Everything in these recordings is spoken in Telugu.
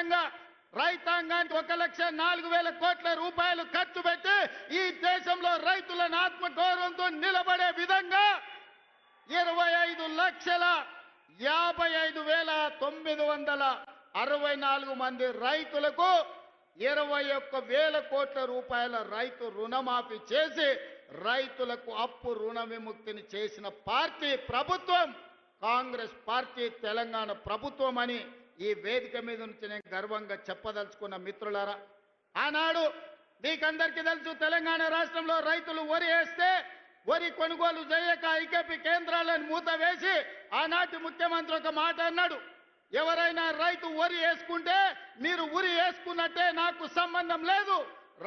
విధంగా రైతాంగానికి 1,04,000 కోట్ల రూపాయలు ఖర్చు పెట్టి ఈ దేశంలో రైతులను ఆత్మగౌరవంతో నిలబడే విధంగా 25,55,964 మంది రైతులకు 21,000 కోట్ల రూపాయల రైతు రుణమాఫీ చేసి రైతులకు అప్పు రుణ విముక్తిని చేసిన పార్టీ ప్రభుత్వం కాంగ్రెస్ పార్టీ తెలంగాణ ప్రభుత్వం అని ఈ వేదిక మీద నుంచి నేను గర్వంగా చెప్పదలుచుకున్న మిత్రులారా, ఆనాడు మీకందరికీ తెలుసు తెలంగాణ రాష్ట్రంలో రైతులు వరి వేస్తే వరి కొనుగోలు చేయక ఐకేపీ కేంద్రాలను మూతవేసి ఆనాటి ముఖ్యమంత్రి ఒక మాట అన్నాడు, ఎవరైనా రైతు వరి వేసుకుంటే మీరు ఉరి వేసుకున్నట్టే, నాకు సంబంధం లేదు,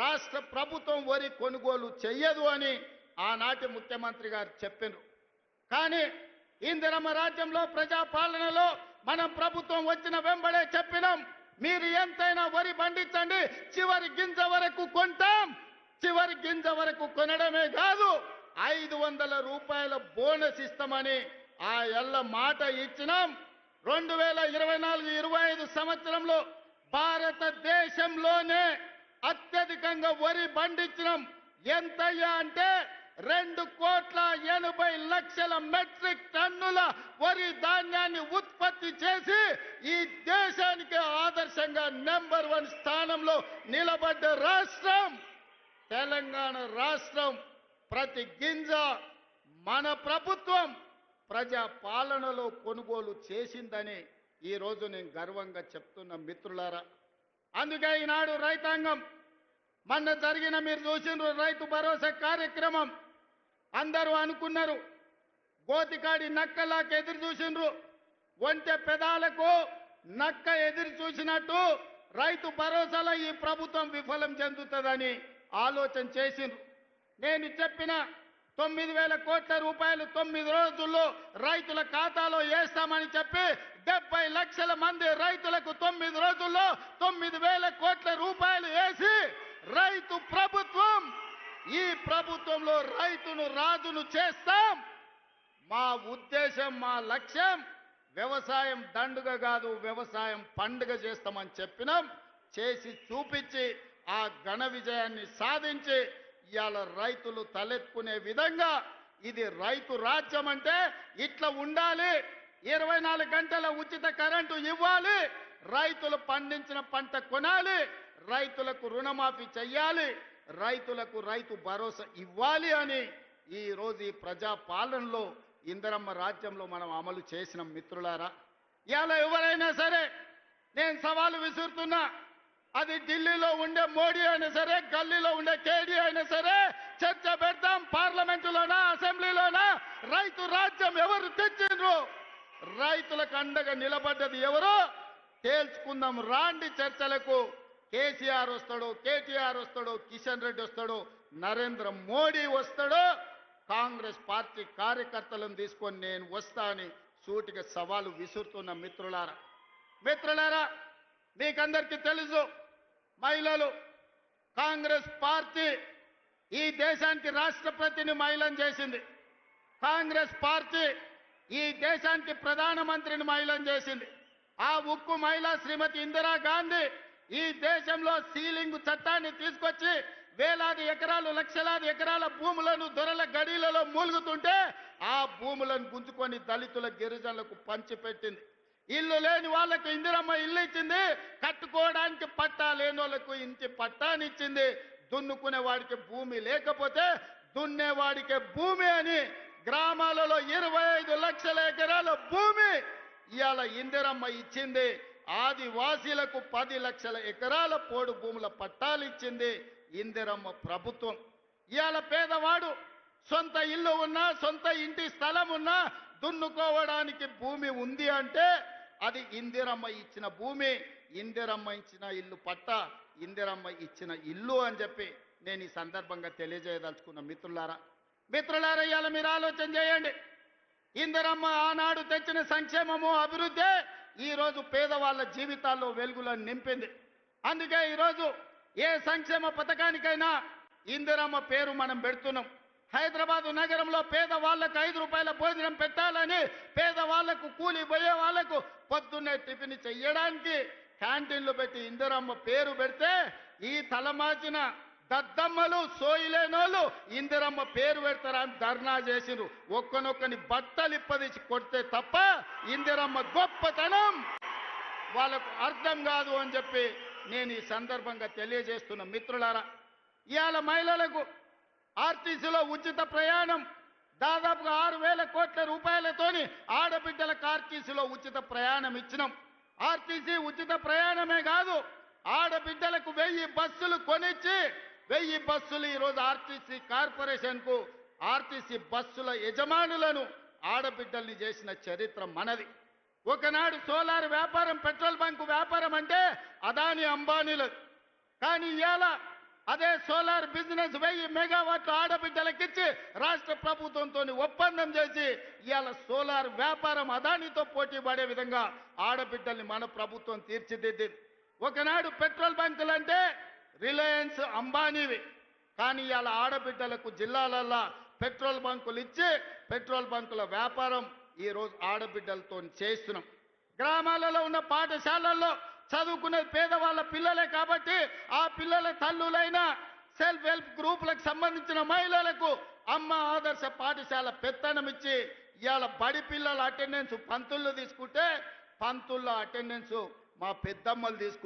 రాష్ట్ర ప్రభుత్వం వరి కొనుగోలు చెయ్యదు అని ఆనాటి ముఖ్యమంత్రి గారు చెప్పారు. కానీ ఇందిరమ్మ రాజ్యంలో ప్రజాపాలనలో మనం ప్రభుత్వం వచ్చిన వెంబడే చెప్పినాం, మీరు ఎంతైనా వరి పండించండి, చివరి గింజ వరకు కొంటాం, చివరి గింజ వరకు కొనడమే కాదు 500 రూపాయల బోనస్ ఇస్తామని ఆ ఎల్ల మాట ఇచ్చినాం. 2024-25 సంవత్సరంలో భారతదేశంలోనే అత్యధికంగా వరి పండించినాం. ఎంతయ్యా అంటే 2,80,00,000 మెట్రిక్ టన్నుల వరి ధాన్యాన్ని ఉత్పత్తి చేసి ఈ దేశానికి ఆదర్శంగా నెంబర్ 1 స్థానంలో నిలబడ్డ రాష్ట్రం తెలంగాణ రాష్ట్రం. ప్రతి గింజ మన ప్రభుత్వం ప్రజా పాలనలో కొనుగోలు చేసిందని ఈరోజు నేను గర్వంగా చెప్తున్న మిత్రులారా. అందుకే ఈనాడు రైతాంగం మొన్న జరిగిన మీరు చూసిండ్రు రైతు భరోసా కార్యక్రమం, అందరూ అనుకున్నారు గోతికాడి నక్కలాకి ఎదురు చూసిండ్రు, ఒంటె పెదాలకు నక్క ఎదురు చూసినట్టు రైతు భరోసాలో ఈ ప్రభుత్వం విఫలం చెందుతుందని ఆలోచన చేసిండ్రు. నేను చెప్పిన 9,000 కోట్ల రూపాయలు 9 రోజుల్లో రైతుల ఖాతాలో వేస్తామని చెప్పి 70 లక్షల మంది రైతులకు 9 రోజుల్లో 9,000 కోట్ల రూపాయలు వేసి రైతు ప్రభుత్వం, ఈ ప్రభుత్వంలో రైతును రాజును చేస్తాం. మా ఉద్దేశం, మా లక్ష్యం వ్యవసాయం దండుగ కాదు, వ్యవసాయం పండుగ చేస్తామని చెప్పినాం. చేసి చూపించి ఆ ఘన విజయాన్ని సాధించి ఇవాళ రైతులు తలెత్తుకునే విధంగా ఇది రైతు రాజ్యం అంటే ఇట్లా ఉండాలి, 24 గంటల ఉచిత కరెంటు ఇవ్వాలి, రైతులు పండించిన పంట కొనాలి, రైతులకు రుణమాఫీ చెయ్యాలి, రైతులకు రైతు భరోసా ఇవ్వాలి అని ఈ రోజు ఈ ప్రజా పాలనలో ఇందిరమ్మ రాజ్యంలో మనం అమలు చేసిన మిత్రులారా. ఇవాళ ఎవరైనా సరే నేను సవాలు విసురుతున్నా, అది ఢిల్లీలో ఉండే మోడీ అయినా సరే, గల్లీలో ఉండే కేడీ అయినా సరే, చర్చ పెడతాం పార్లమెంటులోనా అసెంబ్లీలోనా. రైతు రాజ్యం ఎవరు తెచ్చిండ్రు, రైతులకు అండగా నిలబడ్డది ఎవరో తేల్చుకుందాం. రాండి చర్చలకు. కేసీఆర్ వస్తాడో, కేటీఆర్ వస్తాడో, కిషన్ రెడ్డి వస్తాడో, నరేంద్ర మోడీ వస్తాడో, కాంగ్రెస్ పార్టీ కార్యకర్తలను తీసుకొని నేను వస్తా అని సూటిగా సవాలు విసురుతున్న మిత్రులారా, మీకందరికీ తెలుసు మహిళలు కాంగ్రెస్ పార్టీ ఈ దేశానికి రాష్ట్రపతిని మహిళను చేసింది, కాంగ్రెస్ పార్టీ ఈ దేశానికి ప్రధానమంత్రిని మహిళను చేసింది. ఆ ఉక్కు మహిళ శ్రీమతి ఇందిరాగాంధీ ఈ దేశంలో సీలింగ్ చట్టాన్ని తీసుకొచ్చి వేలాది ఎకరాలు లక్షలాది ఎకరాల భూములను దొరల గడిలలో మూలుగుతుంటే ఆ భూములను గుంజుకొని దళితుల గిరిజనులకు పంచిపెట్టింది. ఇల్లు లేని వాళ్ళకు ఇందిరమ్మ ఇల్లు ఇచ్చింది, కట్టుకోవడానికి పట్టా లేని వాళ్ళకు ఇంటి పట్టానిచ్చింది, దున్నుకునే వాడికి భూమి లేకపోతే దున్నేవాడికి భూమి అని గ్రామాలలో 25 లక్షల ఎకరాల భూమి ఇవాళ ఇందిరమ్మ ఇచ్చింది. ఆదివాసీలకు 10 లక్షల ఎకరాల పోడు భూముల పట్టాలు ఇచ్చింది ఇందిరమ్మ ప్రభుత్వం. ఇవాళ పేదవాడు సొంత ఇల్లు ఉన్నా, సొంత ఇంటి స్థలం ఉన్నా దున్నుకోవడానికి భూమి ఉంది అంటే అది ఇందిరమ్మ ఇచ్చిన భూమి, ఇందిరమ్మ ఇచ్చిన ఇల్లు పట్ట, ఇందిరమ్మ ఇచ్చిన ఇల్లు అని చెప్పి నేను ఈ సందర్భంగా తెలియజేయదలుచుకున్న మిత్రులారా. ఇవాళ మీరు ఆలోచన చేయండి. ఇందిరమ్మ ఆనాడు తెచ్చిన సంక్షేమము అభివృద్ధి ఈరోజు పేదవాళ్ళ జీవితాల్లో వెలుగులను నింపింది. అందుకే ఈరోజు ఏ సంక్షేమ పథకానికైనా ఇందిరమ్మ పేరు మనం పెడుతున్నాం. హైదరాబాద్ నగరంలో పేదవాళ్లకు 5 రూపాయల భోజనం పెట్టాలని, పేదవాళ్లకు కూలి పోయే వాళ్లకు పొద్దున్నే టిఫిన్ చెయ్యడానికి క్యాంటీన్లు పెట్టి ఇందిరమ్మ పేరు పెడితే ఈ తలమాచిన దద్దమ్మలు సోయిలేనోళ్ళు ఇందిరమ్మ పేరు పెడతారా అని ధర్నా చేసిరు. ఒక్కనొక్కని బట్టలు ఇప్పదీసి కొడితే తప్ప ఇందిరమ్మ గొప్పతనం వాళ్ళకు అర్థం కాదు అని చెప్పి నేను ఈ సందర్భంగా తెలియజేస్తున్న మిత్రులారా. ఇవాళ మహిళలకు ఆర్టీసీలో ఉచిత ప్రయాణం దాదాపుగా 6,000 కోట్ల రూపాయలతోని ఆడబిడ్డలకు ఆర్టీసీలో ఉచిత ప్రయాణం ఇచ్చినాం. ఆర్టీసీ ఉచిత ప్రయాణమే కాదు, ఆడబిడ్డలకు 1000 బస్సులు కొనిచ్చి 1000 బస్సులు ఈరోజు ఆర్టీసీ కార్పొరేషన్కు ఆర్టీసీ బస్సుల యజమానులను ఆడబిడ్డల్ని చేసిన చరిత్ర మనది. ఒకనాడు సోలార్ వ్యాపారం, పెట్రోల్ బంకు వ్యాపారం అంటే అదాని అంబానీలది. కానీ ఇవాళ అదే సోలార్ బిజినెస్ 1000 మెగావాట్లు ఆడబిడ్డలకిచ్చి రాష్ట్ర ప్రభుత్వంతో ఒప్పందం చేసి ఇవాళ సోలార్ వ్యాపారం అదానితో పోటీ పడే విధంగా ఆడబిడ్డల్ని మన ప్రభుత్వం తీర్చిదిద్దింది. ఒకనాడు పెట్రోల్ బంకులు అంటే రిలయన్స్ అంబానీవి. కానీ ఇవాళ ఆడబిడ్డలకు జిల్లాలల్లో పెట్రోల్ బంకులు ఇచ్చి పెట్రోల్ బంకుల వ్యాపారం ఈరోజు ఆడబిడ్డలతో చేస్తున్నాం. గ్రామాలలో ఉన్న పాఠశాలల్లో చదువుకునే పేదవాళ్ళ పిల్లలే కాబట్టి ఆ పిల్లల తల్లులైన సెల్ఫ్ హెల్ప్ గ్రూపులకు సంబంధించిన మహిళలకు అమ్మ ఆదర్శ పాఠశాల పెత్తనం ఇచ్చి ఇవాళ బడి పిల్లల అటెండెన్స్ పంతుళ్ళు తీసుకుంటే పంతుళ్ళ అటెండెన్స్ మా పెద్దమ్మలు తీసుకుంటే